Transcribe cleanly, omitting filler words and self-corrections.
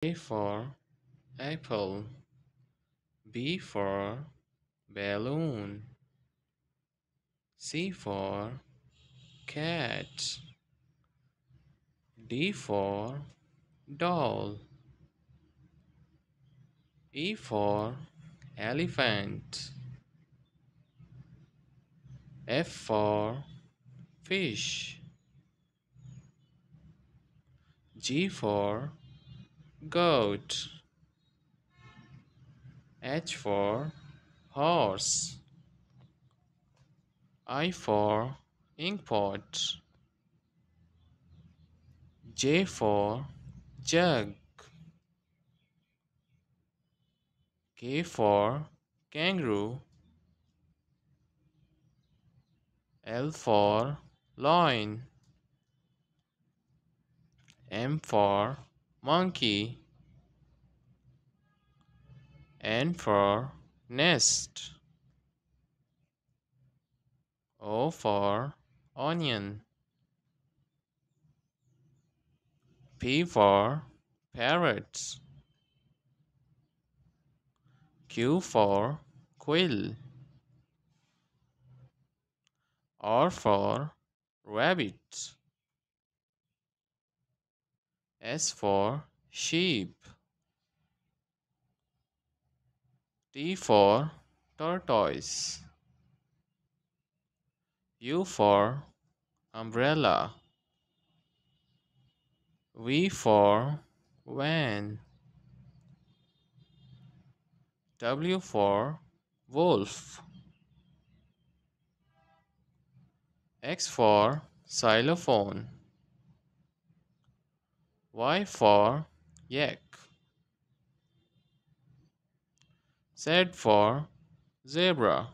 A for apple, B for balloon, C for cat, D for doll, E for elephant, F for fish, G for goat, H for horse, I for inkpot, J for jug, K for kangaroo, L for lion, M for monkey, N for nest, O for onion, P for parrot, Q for quill, R for rabbit, S for sheep, T for tortoise, U for umbrella, V for van, W for wolf, X for xylophone, Y for yak, Z for zebra,